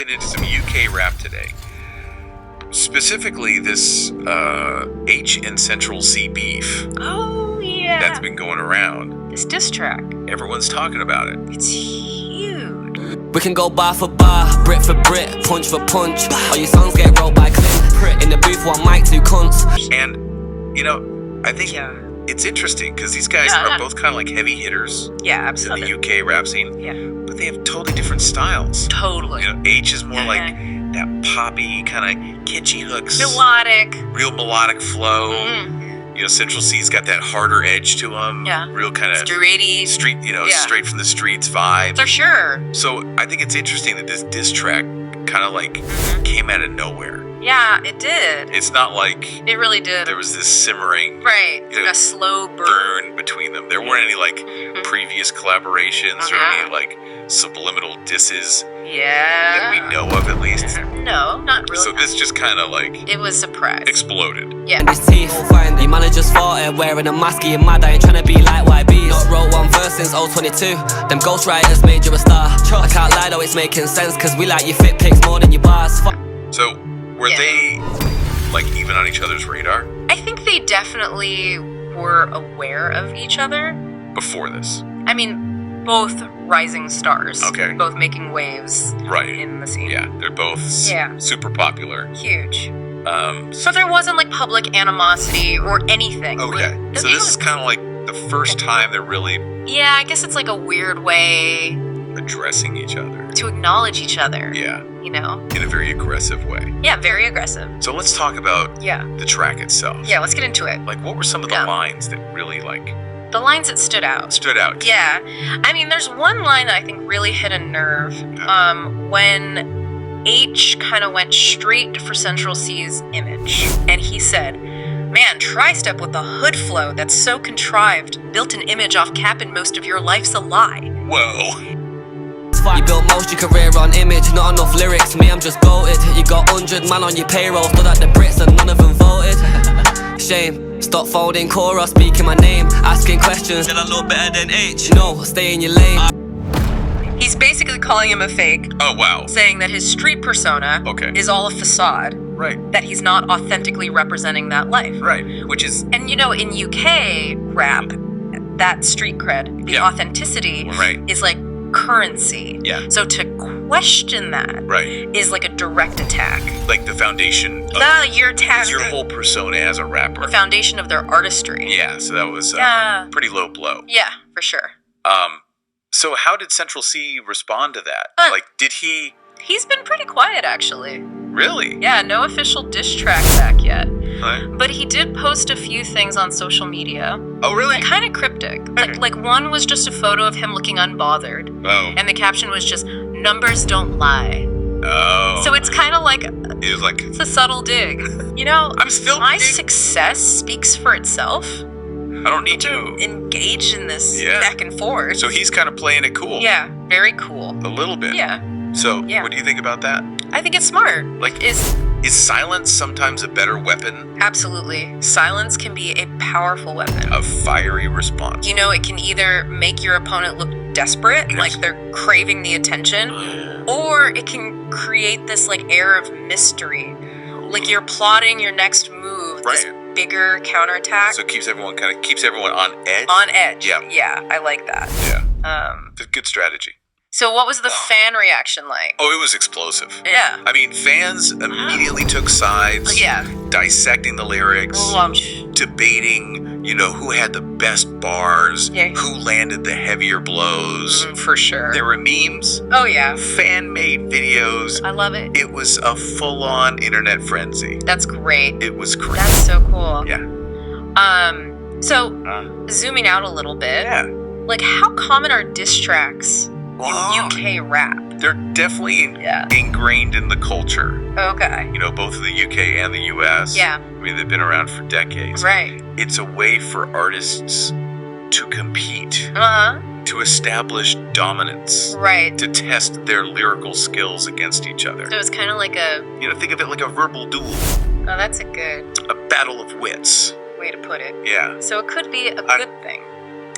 Into some UK rap today. Specifically, this Aitch and Central C beef. Oh, yeah. That's been going around. This diss track. Everyone's talking about it. It's huge. We can go bar for bar, Brit for Brit, punch for punch. All your songs get rolled by Clint. In the booth, one mic, two cunts. And, you know, I think it's interesting because these guys are both kind of like heavy hitters. Yeah, absolutely. In the UK rap scene. Yeah. But they have totally different styles. Totally. You know, Aitch is more like that poppy, kind of kitschy hooks. Melodic. Real melodic flow. Mm-hmm. You know, Central C's got that harder edge to them. Yeah. Real kind of streety. Street, you know, straight from the streets vibe. For sure. So I think it's interesting that this diss track kind of like came out of nowhere. Yeah, it did. It's not like it really did. There was this simmering, right? Like a slow burn between them. There weren't any like previous collaborations or any like subliminal disses that we know of, at least. No, not really. So this just kind of like it was surprise. Exploded. Yeah. And his teeth, you man are just farted, wearing a mask, you mad, I ain't trying to be like YBs. Not wrote one verse since 022. Them ghostwriters made you a star. I can't lie though, it's making sense, cause we like your fit pics more than your bars. So were they like even on each other's radar? I think they definitely were aware of each other before this. I mean, both rising stars. Okay. Both making waves. Right. In the scene. Yeah, they're both super popular. Huge. So there wasn't like public animosity or anything. Okay. Like, so this is kind of like the first time they're really. Yeah, I guess it's like a weird way. Addressing each other. To acknowledge each other. Yeah. You know? In a very aggressive way. Yeah, very aggressive. So let's talk about the track itself. Yeah, let's get into it. Like, what were some of the lines that really like... The lines that stood out. Stood out. Yeah. I mean, there's one line that I think really hit a nerve. When Aitch kind of went straight for Central C's image. And he said, "Man, tri-step with the hood flow that's so contrived. Built an image off capping most of your life's a lie." Whoa. You built most your career on image, not enough lyrics. Me, I'm just goated. You got 100 man on your payroll, stood at the Brits and none of them voted. Shame, stop folding chorus, speaking my name, asking questions. Did I look better than Aitch? No, stay in your lane. He's basically calling him a fake. Oh, wow. Saying that his street persona is all a facade. Right. That he's not authentically representing that life. Right, which is... And you know, in UK rap, that street cred, the authenticity is like currency. Yeah. So to question that is like a direct attack. Like the foundation of your whole persona as a rapper. The foundation of their artistry. Yeah, so that was pretty low blow. Yeah, for sure. So how did Central C respond to that? Like, did he... He's been pretty quiet, actually. Really? Yeah, no official diss track back yet. Right. But he did post a few things on social media. Oh, really? Kind of cryptic. Like one was just a photo of him looking unbothered. Oh. And the caption was just, "Numbers don't lie." Oh. So it's kind of like... It was like... It's a subtle dig. You know, my success speaks for itself. I don't need to engage in this back and forth. So he's kind of playing it cool. Yeah, very cool. A little bit. Yeah. So what do you think about that? I think it's smart. Like, is silence sometimes a better weapon? Absolutely. Silence can be a powerful weapon. A fiery response. You know, it can either make your opponent look desperate, like they're craving the attention, or it can create this like air of mystery. Like you're plotting your next move, this bigger counterattack. So it keeps everyone on edge? On edge. Yeah. Yeah, I like that. Yeah. It's a good strategy. So what was the fan reaction like? Oh, it was explosive. Yeah. I mean, fans immediately took sides. Yeah. Dissecting the lyrics. Debating, you know, who had the best bars. Yeah. Who landed the heavier blows. For sure. There were memes. Oh, yeah. Fan-made videos. I love it. It was a full-on internet frenzy. That's great. It was crazy. That's so cool. Yeah. So, zooming out a little bit. Yeah. Like, how common are diss tracks in UK rap? They're definitely ingrained in the culture. Okay. You know, both in the UK and the US. Yeah. I mean, they've been around for decades. Right. It's a way for artists to compete. To establish dominance. Right. To test their lyrical skills against each other. So it's kind of like a... You know, think of it like a verbal duel. Oh, that's a good... A battle of wits. Way to put it. Yeah. So it could be a good thing.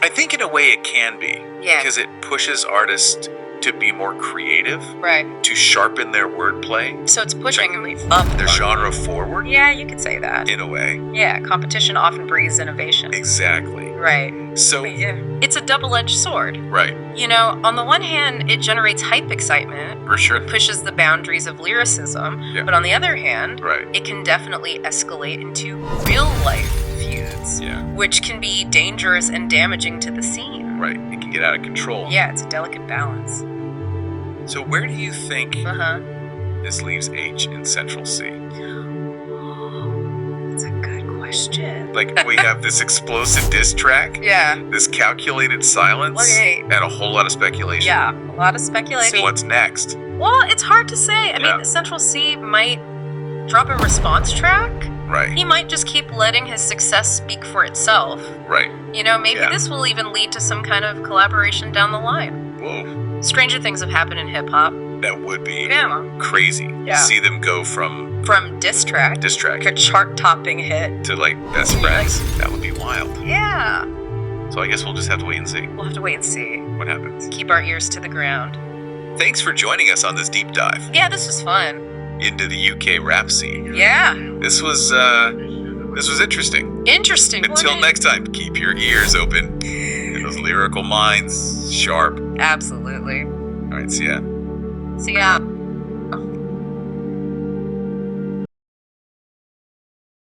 I think in a way it can be. Yeah. Because it pushes artists to be more creative, Right. to sharpen their wordplay, So it's pushing up their genre forward, Yeah, you could say that. in a way. Yeah, competition often breeds innovation. Exactly. Right. So, But yeah, it's a double-edged sword. right, You know, on the one hand, it generates hype excitement, for sure. pushes the boundaries of lyricism, Yeah. but on the other hand, Right. it can definitely escalate into real-life feuds, Yeah. which can be dangerous and damaging to the scene. Right. It can get out of control. Yeah, it's a delicate balance. So where do you think Uh-huh. this leaves Aitch in Central C? That's a good question. Like, we have this explosive diss track, Yeah. this calculated silence, Okay. and a whole lot of speculation. Yeah, a lot of speculation. So what's next? Well, it's hard to say. I Yeah. mean, Central C might drop a response track. Right. He might just keep letting his success speak for itself. Right. You know, maybe Yeah. this will even lead to some kind of collaboration down the line. Whoa. Stranger things have happened in hip hop. That would be Yeah. crazy. Yeah. See them go from From diss track diss track to chart topping hit. to, like, best friends. That would be wild. Yeah. So I guess we'll just have to wait and see We'll have to wait and see. what happens. Keep our ears to the ground. Thanks for joining us on this deep dive Yeah, this was fun. into the UK rap scene. Yeah. This was interesting. Interesting. Until wasn't it? next time, keep your ears open and those lyrical minds sharp. Absolutely. All right, see ya. See ya.